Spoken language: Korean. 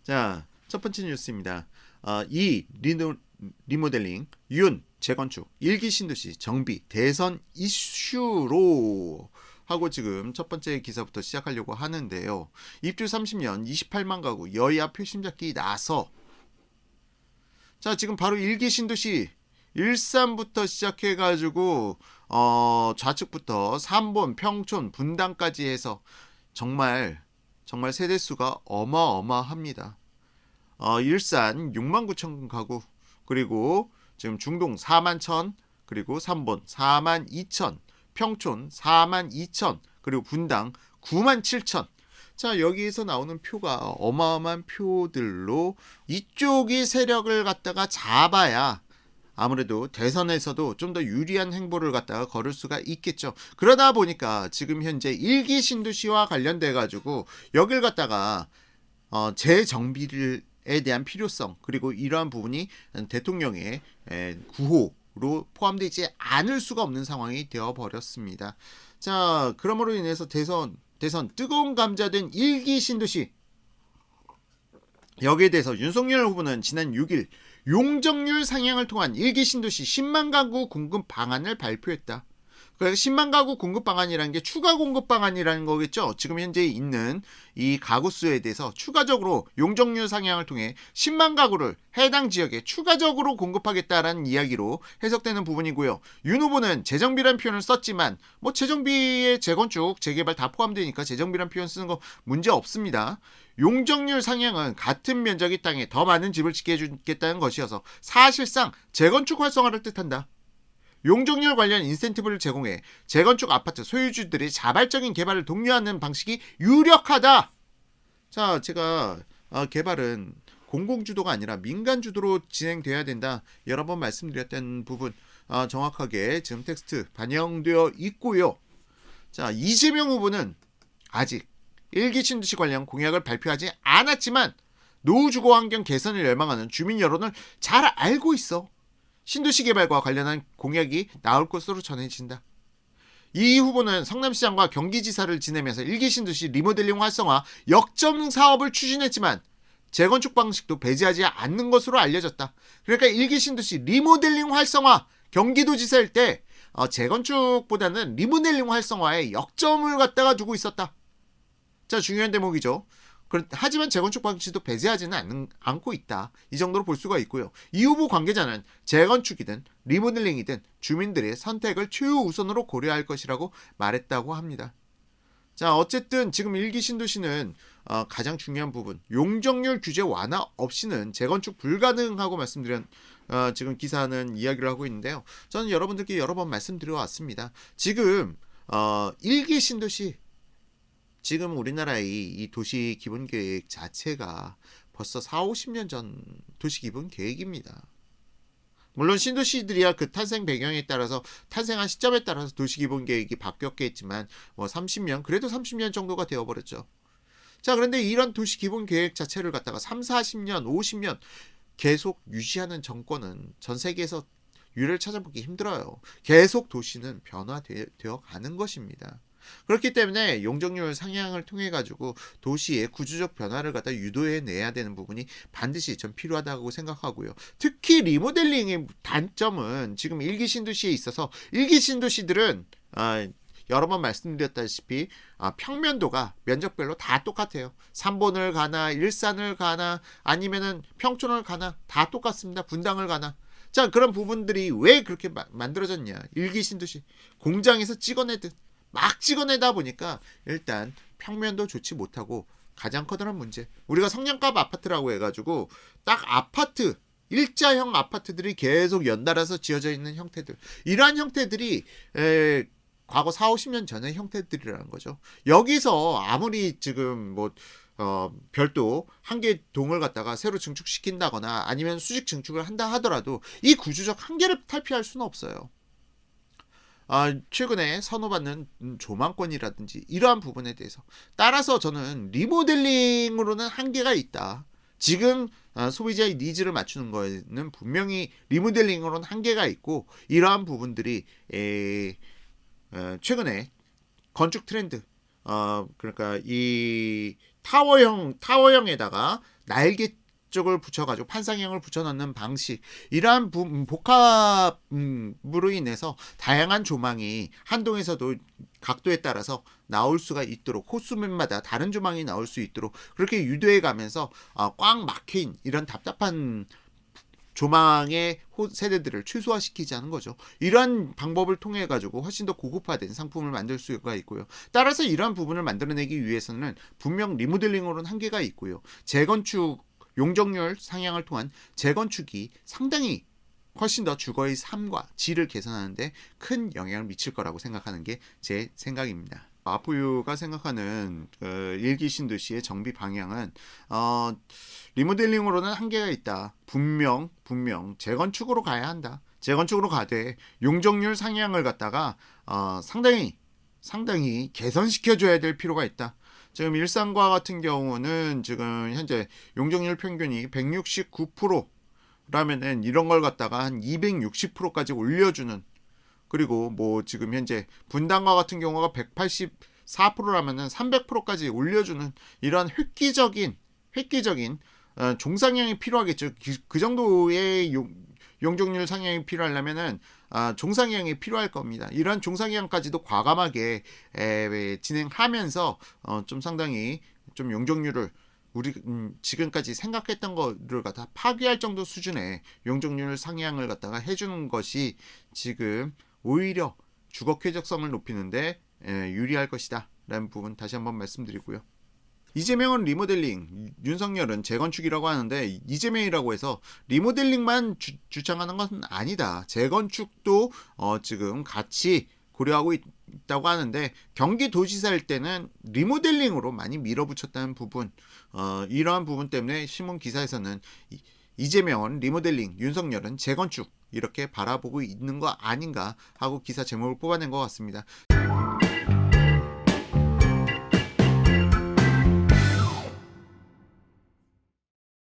자, 첫 번째 뉴스입니다. 이 리모델링, 재건축, 일기 신도시 정비, 대선 이슈로 하고 지금 첫 번째 기사부터 시작하려고 하는데요. 입주 30년 28만 가구 여야 표심 잡기 나서. 자, 지금 바로 일기 신도시 일산부터 시작해가지고 좌측부터 삼본, 평촌, 분당까지 해서 정말 세대수가 어마어마합니다. 일산 6만 9천 가구, 그리고 지금 중동 4만 1천, 그리고 삼본 4만 2천, 평촌 4만 2천, 그리고 분당 9만 7천. 자, 여기에서 나오는 표가 어마어마한 표들로 이쪽이 세력을 갖다가 잡아야 아무래도 대선에서도 좀 더 유리한 행보를 갖다가 걸을 수가 있겠죠. 그러다 보니까 지금 현재 일기 신도시와 관련돼 가지고 여길 갖다가 재정비를 에 대한 필요성, 그리고 이러한 부분이 대통령의 구호로 포함되지 않을 수가 없는 상황이 되어 버렸습니다. 자, 그러므로 인해서 대선 뜨거운 감자된 일기 신도시, 여기에 대해서 윤석열 후보는 지난 6일 용적률 상향을 통한 일기 신도시 10만 가구 공급 방안을 발표했다. 그래서 10만 가구 공급 방안이라는 게 추가 공급 방안이라는 거겠죠. 지금 현재 있는 이 가구 수에 대해서 추가적으로 용적률 상향을 통해 10만 가구를 해당 지역에 추가적으로 공급하겠다라는 이야기로 해석되는 부분이고요. 윤 후보는 재정비란 표현을 썼지만 재정비에 재건축, 재개발 다 포함되니까 재정비란 표현 쓰는 거 문제 없습니다. 용적률 상향은 같은 면적의 땅에 더 많은 집을 짓게 해주겠다는 것이어서 사실상 재건축 활성화를 뜻한다. 용적률 관련 인센티브를 제공해 재건축 아파트 소유주들의 자발적인 개발을 독려하는 방식이 유력하다. 자, 제가 개발은 공공주도가 아니라 민간주도로 진행돼야 된다. 여러 번 말씀드렸던 부분 정확하게 지금 텍스트 반영되어 있고요. 자, 이재명 후보는 아직 일기 신도시 관련 공약을 발표하지 않았지만 노후주거 환경 개선을 열망하는 주민 여론을 잘 알고 있어. 신도시 개발과 관련한 공약이 나올 것으로 전해진다. 이 후보는 성남시장과 경기지사를 지내면서 일기 신도시 리모델링 활성화 역점 사업을 추진했지만 재건축 방식도 배제하지 않는 것으로 알려졌다. 그러니까 일기 신도시 리모델링 활성화, 경기도지사일 때 재건축보다는 리모델링 활성화에 역점을 갖다가 두고 있었다. 자, 중요한 대목이죠. 하지만 재건축 방식도 배제하지는 않고 있다. 이 정도로 볼 수가 있고요. 이 후보 관계자는 재건축이든 리모델링이든 주민들의 선택을 최우선으로 고려할 것이라고 말했다고 합니다. 자, 어쨌든 지금 일기 신도시는 가장 중요한 부분, 용적률 규제 완화 없이는 재건축 불가능하고 말씀드린 지금 기사는 이야기를 하고 있는데요. 저는 여러분들께 여러 번 말씀드려 왔습니다. 지금 일기 신도시, 지금 우리나라의 이 도시 기본 계획 자체가 벌써 4, 50년 전 도시 기본 계획입니다. 물론 신도시들이야 그 탄생 배경에 따라서, 탄생한 시점에 따라서 도시 기본 계획이 바뀌었겠지만 30년, 그래도 30년 정도가 되어버렸죠. 자, 그런데 이런 도시 기본 계획 자체를 갖다가 3, 40년, 50년 계속 유지하는 정권은 전 세계에서 유례를 찾아보기 힘들어요. 계속 도시는 변화되어 가는 것입니다. 그렇기 때문에 용적률 상향을 통해 가지고 도시의 구조적 변화를 갖다 유도해 내야 되는 부분이 반드시 전 필요하다고 생각하고요. 특히 리모델링의 단점은 지금 일기 신도시에 있어서, 일기 신도시들은 여러 번 말씀드렸다시피 평면도가 면적별로 다 똑같아요. 삼본을 가나 일산을 가나 아니면은 평촌을 가나 다 똑같습니다. 분당을 가나. 자, 그런 부분들이 왜 그렇게 만들어졌냐. 일기 신도시 공장에서 찍어내듯 막 찍어내다 보니까 일단 평면도 좋지 못하고, 가장 커다란 문제, 우리가 성냥갑 아파트라고 해가지고 딱 아파트, 일자형 아파트들이 계속 연달아서 지어져 있는 형태들, 이러한 형태들이 과거 4, 50년 전의 형태들이라는 거죠. 여기서 아무리 지금 별도 한 개 동을 갖다가 새로 증축시킨다거나 아니면 수직 증축을 한다 하더라도 이 구조적 한계를 탈피할 수는 없어요. 최근에 선호받는 조망권이라든지 이러한 부분에 대해서, 따라서 저는 리모델링으로는 한계가 있다. 지금 소비자의 니즈를 맞추는 거에는 분명히 리모델링으로는 한계가 있고, 이러한 부분들이 최근에 건축 트렌드, 그러니까 이 타워형에다가 날개 쪽을 붙여가지고 판상형을 붙여넣는 방식, 이러한 복합으로 인해서 다양한 조망이 한동에서도 각도에 따라서 나올 수가 있도록, 호수면마다 다른 조망이 나올 수 있도록 그렇게 유도해 가면서 꽉 막힌 이런 답답한 조망의 세대들을 최소화시키자는 거죠. 이러한 방법을 통해 가지고 훨씬 더 고급화된 상품을 만들 수가 있고요. 따라서 이러한 부분을 만들어내기 위해서는 분명 리모델링으로는 한계가 있고요. 재건축, 용적률 상향을 통한 재건축이 상당히 훨씬 더 주거의 삶과 질을 개선하는데 큰 영향을 미칠 거라고 생각하는 게 제 생각입니다. 아포유가 생각하는 일기 신도시의 정비 방향은 리모델링으로는 한계가 있다. 분명 재건축으로 가야 한다. 재건축으로 가되 용적률 상향을 갖다가 상당히 개선시켜줘야 될 필요가 있다. 지금 일산과 같은 경우는 지금 현재 용적률 평균이 169%라면은 이런 걸 갖다가 한 260%까지 올려주는, 그리고 뭐 지금 현재 분당과 같은 경우가 184%라면은 300%까지 올려주는 이런 획기적인 종상향이 필요하겠죠. 그 정도의 용적률 상향이 필요하려면은 종상향이 필요할 겁니다. 이러한 종상향까지도 과감하게 진행하면서 좀 상당히 좀 용적률을 우리 지금까지 생각했던 거를 갖다 파괴할 정도 수준의 용적률 상향을 갖다가 해주는 것이 지금 오히려 주거 쾌적성을 높이는데 유리할 것이다 라는 부분 다시 한번 말씀드리고요. 이재명은 리모델링, 윤석열은 재건축이라고 하는데 이재명이라고 해서 리모델링만 주창하는 건 아니다. 재건축도 지금 같이 고려하고 있다고 하는데 경기도지사일 때는 리모델링으로 많이 밀어붙였다는 부분, 이러한 부분 때문에 신문 기사에서는 이재명은 리모델링, 윤석열은 재건축 이렇게 바라보고 있는 거 아닌가 하고 기사 제목을 뽑아낸 것 같습니다.